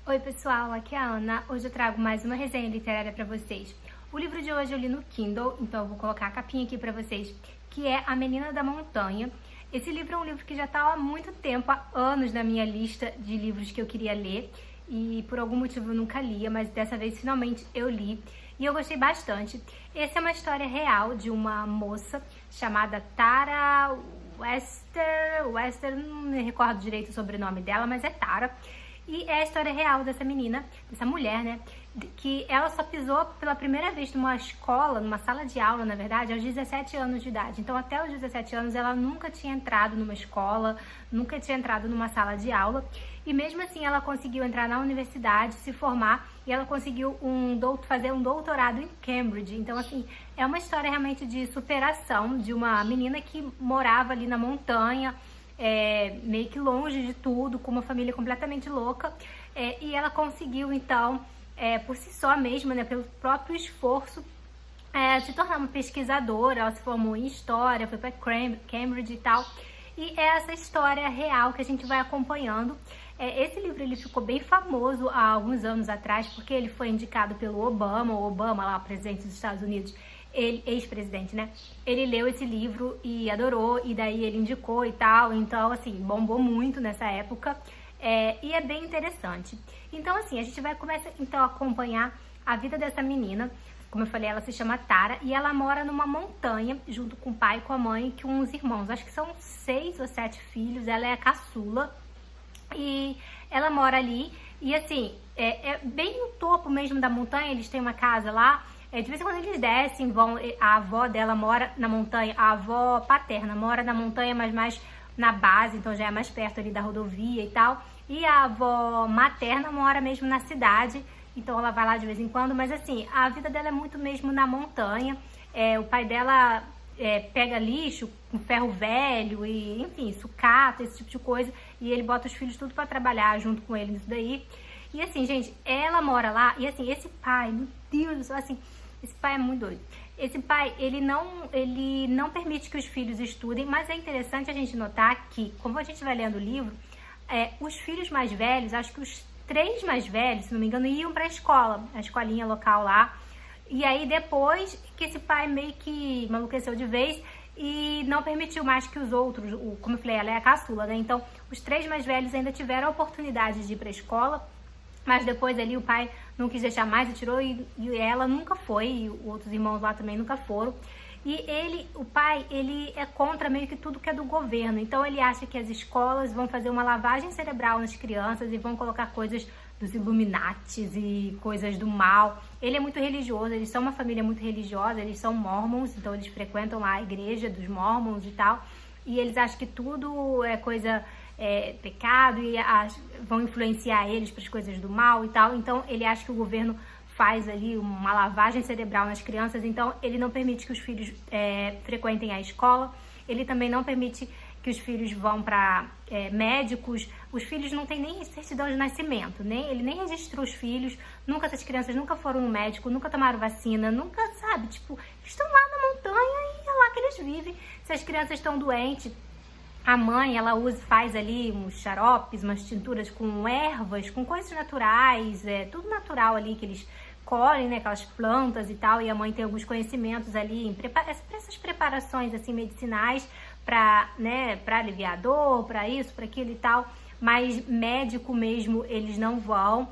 Oi pessoal, aqui é a Ana. Hoje eu trago mais uma resenha literária pra vocês. O livro de hoje eu li no Kindle, então eu vou colocar a capinha aqui pra vocês, que é A Menina da Montanha. Esse livro é um livro que já tá há muito tempo, há anos na minha lista de livros que eu queria ler e por algum motivo eu nunca lia, mas dessa vez finalmente eu li e eu gostei bastante. Essa é uma história real de uma moça chamada Tara Wester, não me recordo direito o sobrenome dela, mas é Tara. E é a história real dessa menina, dessa mulher, né? Que ela só pisou pela primeira vez numa escola, numa sala de aula, na verdade, aos 17 anos de idade. Então, até os 17 anos, ela nunca tinha entrado numa escola, nunca tinha entrado numa sala de aula. E mesmo assim, ela conseguiu entrar na universidade, se formar, e ela conseguiu fazer um doutorado em Cambridge. Então, assim, é uma história realmente de superação de uma menina que morava ali na montanha, meio que longe de tudo, com uma família completamente louca, e ela conseguiu então, por si só mesma, né, pelo próprio esforço, se tornar uma pesquisadora. Ela se formou em história, foi para Cambridge e tal, e é essa história real que a gente vai acompanhando. Esse livro ele ficou bem famoso há alguns anos atrás, porque ele foi indicado pelo Obama, lá, presidente dos Estados Unidos, ex-presidente, né? Ele leu esse livro e adorou, e daí ele indicou e tal, então, assim, bombou muito nessa época, e é bem interessante. Então, assim, a gente vai começar, então, a acompanhar a vida dessa menina. Como eu falei, ela se chama Tara, e ela mora numa montanha, junto com o pai, com a mãe e com os irmãos. Acho que são 6 ou 7 filhos, ela é a caçula, e ela mora ali, e assim, é bem no topo mesmo da montanha, eles têm uma casa lá. De vez em quando eles descem, a avó dela mora na montanha, a avó paterna mora na montanha, mas mais na base, então já é mais perto ali da rodovia e tal. E a avó materna mora mesmo na cidade, então ela vai lá de vez em quando, mas assim, a vida dela é muito mesmo na montanha. O pai dela pega lixo com ferro velho e, enfim, sucata, esse tipo de coisa, e ele bota os filhos tudo pra trabalhar junto com ele nisso daí. E assim, gente, ela mora lá, e assim, esse pai, meu Deus do céu, assim, esse pai é muito doido. Esse pai, ele não permite que os filhos estudem, mas é interessante a gente notar que, como a gente vai lendo o livro, os filhos mais velhos, acho que os 3 mais velhos, se não me engano, iam pra escola, a escolinha local lá. E aí depois que esse pai meio que maluqueceu de vez e não permitiu mais que os outros, como eu falei, ela é a caçula, né? Então, os 3 mais velhos ainda tiveram a oportunidade de ir pra escola, mas depois ali o pai não quis deixar mais e tirou, e ela nunca foi, e os outros irmãos lá também nunca foram. E o pai, ele é contra meio que tudo que é do governo. Então ele acha que as escolas vão fazer uma lavagem cerebral nas crianças e vão colocar coisas dos Illuminatis e coisas do mal. Ele é muito religioso, eles são uma família muito religiosa, eles são mormons, então eles frequentam lá a igreja dos mormons e tal. E eles acham que tudo é coisa... pecado, e vão influenciar eles para as coisas do mal e tal. Então ele acha que o governo faz ali uma lavagem cerebral nas crianças, então ele não permite que os filhos frequentem a escola. Ele também não permite que os filhos vão para médicos. Os filhos não têm nem certidão de nascimento, ele nem registrou os filhos, essas crianças nunca foram no médico, nunca tomaram vacina, nunca, sabe, tipo, eles estão lá na montanha e é lá que eles vivem. Se as crianças estão doentes, a mãe, ela faz ali uns xaropes, umas tinturas com ervas, com coisas naturais, tudo natural ali que eles colhem, né, aquelas plantas e tal, e a mãe tem alguns conhecimentos ali essas preparações assim medicinais para, né, para aliviar a dor, para isso, para aquilo e tal. Mas médico mesmo eles não vão.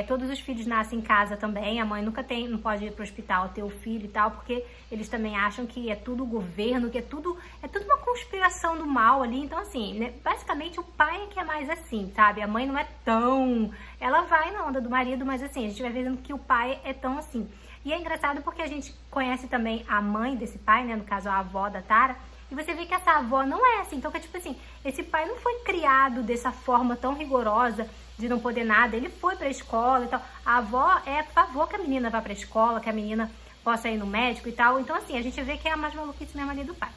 Todos os filhos nascem em casa também, a mãe não pode ir pro hospital ter o filho e tal, porque eles também acham que é tudo governo, que é tudo uma conspiração do mal ali. Então assim, né, basicamente o pai é que é mais assim, sabe? A mãe não é tão... Ela vai na onda do marido, mas assim, a gente vai vendo que o pai é tão assim. E é engraçado porque a gente conhece também a mãe desse pai, né, no caso a avó da Tara, e você vê que essa avó não é assim. Então, que tipo assim, esse pai não foi criado dessa forma tão rigorosa de não poder nada. Ele foi pra escola e tal. A avó é a favor que a menina vá pra escola, que a menina possa ir no médico e tal. Então, assim, a gente vê que é a mais maluquice mesmo ali do pai.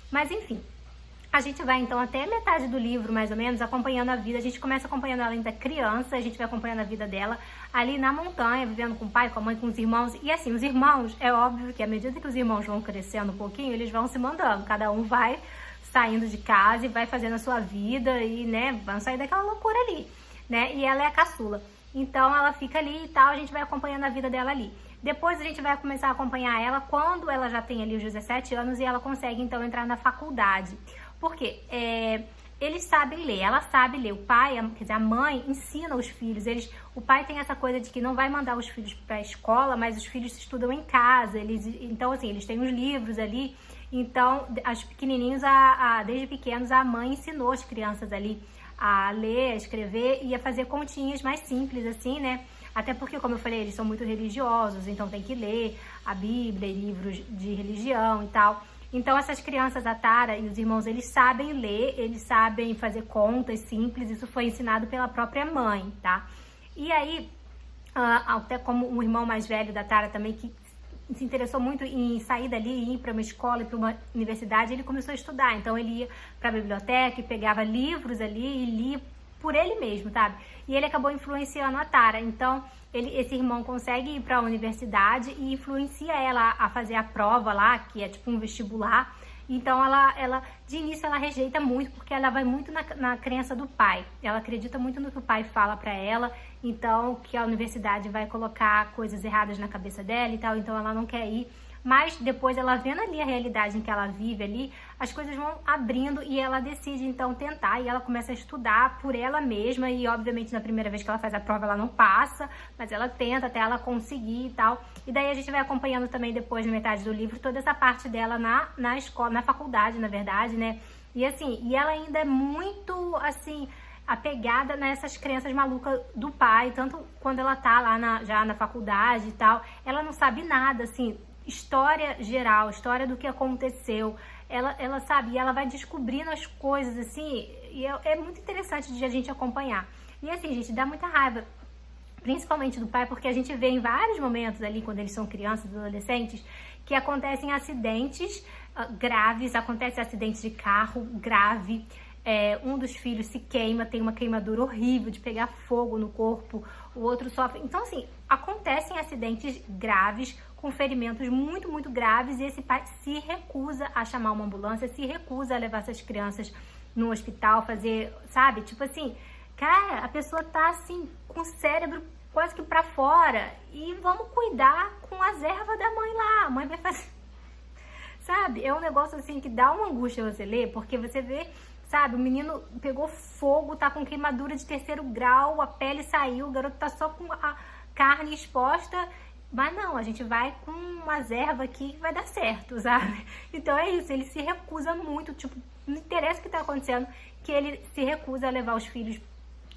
Mas, enfim, a gente vai, então, até metade do livro, mais ou menos, acompanhando a vida. A gente começa acompanhando ela ainda criança, a gente vai acompanhando a vida dela ali na montanha, vivendo com o pai, com a mãe, com os irmãos. E assim, os irmãos, é óbvio que à medida que os irmãos vão crescendo um pouquinho, eles vão se mandando. Cada um vai saindo de casa e vai fazendo a sua vida e, né, vão sair daquela loucura ali, né? E ela é a caçula. Então ela fica ali e tal, a gente vai acompanhando a vida dela ali. Depois a gente vai começar a acompanhar ela quando ela já tem ali os 17 anos e ela consegue então entrar na faculdade. Por quê? Eles sabem ler, ela sabe ler. O pai, quer dizer, a mãe ensina os filhos. O pai tem essa coisa de que não vai mandar os filhos para a escola, mas os filhos estudam em casa. Então, assim, eles têm os livros ali. Então, as pequenininhos, desde pequenos, a mãe ensinou as crianças ali a ler, a escrever e a fazer continhas mais simples, assim, né? Até porque, como eu falei, eles são muito religiosos, então tem que ler a Bíblia e livros de religião e tal. Então, essas crianças, a Tara e os irmãos, eles sabem ler, eles sabem fazer contas simples, isso foi ensinado pela própria mãe, tá? E aí, até como um irmão mais velho da Tara também, que se interessou muito em sair dali, ir para uma escola e para uma universidade, ele começou a estudar. Então, ele ia para a biblioteca e pegava livros ali e lia por ele mesmo, sabe? E ele acabou influenciando a Tara. Então, esse irmão consegue ir para a universidade e influencia ela a fazer a prova lá, que é tipo um vestibular. Então, ela de início, ela rejeita muito, porque ela vai muito na crença do pai. Ela acredita muito no que o pai fala para ela, então, que a universidade vai colocar coisas erradas na cabeça dela e tal, então ela não quer ir. Mas depois, ela vendo ali a realidade em que ela vive ali, as coisas vão abrindo e ela decide, então, tentar. E ela começa a estudar por ela mesma e, obviamente, na primeira vez que ela faz a prova, ela não passa, mas ela tenta até ela conseguir e tal. E daí a gente vai acompanhando também, depois, na metade do livro, toda essa parte dela na escola, na faculdade, na verdade, né? E, assim, ela ainda é muito, assim, apegada nessas crenças malucas do pai, tanto quando ela tá lá já na faculdade e tal. Ela não sabe nada, assim, história geral, história do que aconteceu, ela sabe, e ela vai descobrindo as coisas, assim, e é muito interessante de a gente acompanhar. E assim, gente, dá muita raiva, principalmente do pai, porque a gente vê em vários momentos ali, quando eles são crianças, adolescentes, que acontecem acidentes graves, acontecem acidentes de carro grave, um dos filhos se queima, tem uma queimadura horrível de pegar fogo no corpo, o outro sofre. Então, assim, acontecem acidentes graves, com ferimentos muito, muito graves, e esse pai se recusa a chamar uma ambulância, se recusa a levar essas crianças no hospital, fazer, sabe? Tipo assim, cara, a pessoa tá assim, com o cérebro quase que pra fora, e vamos cuidar com as ervas da mãe lá, a mãe vai fazer, sabe? É um negócio assim que dá uma angústia você ler, porque você vê, sabe, o menino pegou fogo, tá com queimadura de 3º grau, a pele saiu, o garoto tá só com a carne exposta. Mas não, a gente vai com umas ervas aqui que vai dar certo, sabe? Então é isso, ele se recusa muito, tipo, não interessa o que tá acontecendo, que ele se recusa a levar os filhos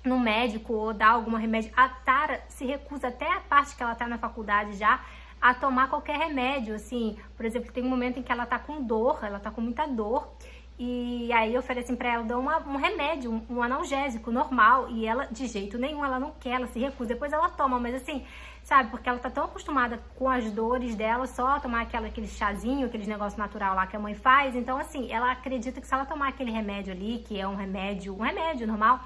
no médico ou dar algum remédio. A Tara se recusa, até a parte que ela tá na faculdade já, a tomar qualquer remédio, assim. Por exemplo, tem um momento em que ela tá com dor, ela tá com muita dor, e aí eu falei assim pra ela, dá um remédio, um analgésico normal, e ela, de jeito nenhum, ela não quer, ela se recusa. Depois ela toma, mas assim, sabe, porque ela tá tão acostumada com as dores dela, só tomar aquele chazinho, aqueles negócio natural lá que a mãe faz. Então, assim, ela acredita que se ela tomar aquele remédio ali, que é um remédio normal,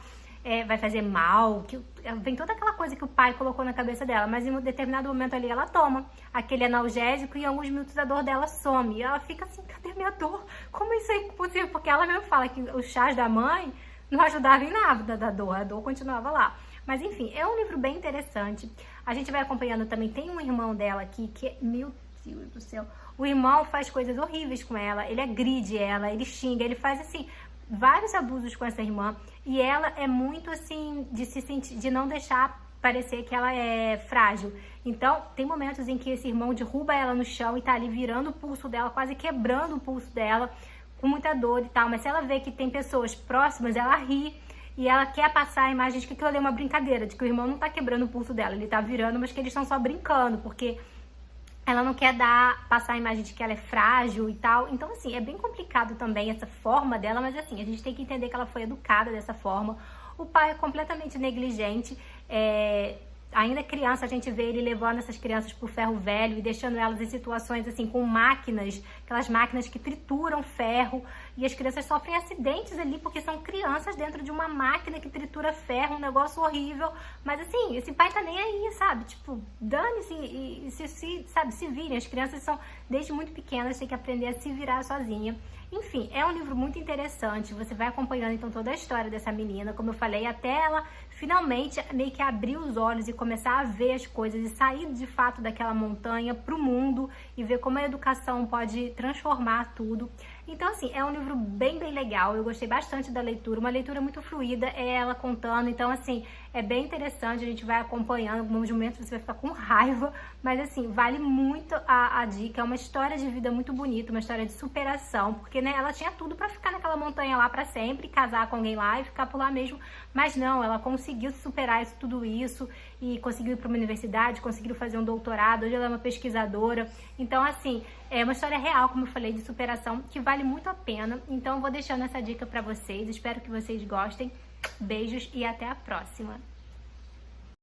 vai fazer mal, que vem toda aquela coisa que o pai colocou na cabeça dela, mas em um determinado momento ali ela toma aquele analgésico e em alguns minutos a dor dela some, e ela fica assim, cadê minha dor? Como isso é possível? Porque ela mesmo fala que os chás da mãe não ajudavam em nada da dor, a dor continuava lá. Mas enfim, é um livro bem interessante, a gente vai acompanhando também, tem um irmão dela aqui que, meu Deus do céu, o irmão faz coisas horríveis com ela, ele agride ela, ele xinga, ele faz assim, vários abusos com essa irmã, e ela é muito assim, de se sentir, de não deixar parecer que ela é frágil. Então, tem momentos em que esse irmão derruba ela no chão e tá ali virando o pulso dela, quase quebrando o pulso dela, com muita dor e tal, mas se ela vê que tem pessoas próximas, ela ri, e ela quer passar a imagem de que aquilo ali é uma brincadeira, de que o irmão não tá quebrando o pulso dela, ele tá virando, mas que eles estão só brincando, porque ela não quer passar a imagem de que ela é frágil e tal. Então, assim, é bem complicado também essa forma dela, mas assim, a gente tem que entender que ela foi educada dessa forma. O pai é completamente negligente, ainda criança, a gente vê ele levando essas crianças pro ferro velho e deixando elas em situações assim, com máquinas, aquelas máquinas que trituram ferro, e as crianças sofrem acidentes ali porque são crianças dentro de uma máquina que tritura ferro, um negócio horrível. Mas assim, esse pai tá nem aí, sabe? Tipo, dane-se e se virem. As crianças são, desde muito pequenas, têm que aprender a se virar sozinha. Enfim, é um livro muito interessante, você vai acompanhando então toda a história dessa menina, como eu falei, até ela finalmente meio que abrir os olhos e começar a ver as coisas e sair de fato daquela montanha para o mundo e ver como a educação pode transformar tudo. Então, assim, é um livro bem legal, eu gostei bastante da leitura, uma leitura muito fluida, é ela contando, então, assim, é bem interessante, a gente vai acompanhando, em alguns momentos você vai ficar com raiva, mas, assim, vale muito a dica, é uma história de vida muito bonita, uma história de superação, porque, né, ela tinha tudo pra ficar naquela montanha lá pra sempre, casar com alguém lá e ficar por lá mesmo, mas não, ela conseguiu superar tudo isso e conseguiu ir pra uma universidade, conseguiu fazer um doutorado, hoje ela é uma pesquisadora, então, assim, é uma história real, como eu falei, de superação, que vale muito a pena. Então eu vou deixando essa dica pra vocês, espero que vocês gostem. Beijos e até a próxima!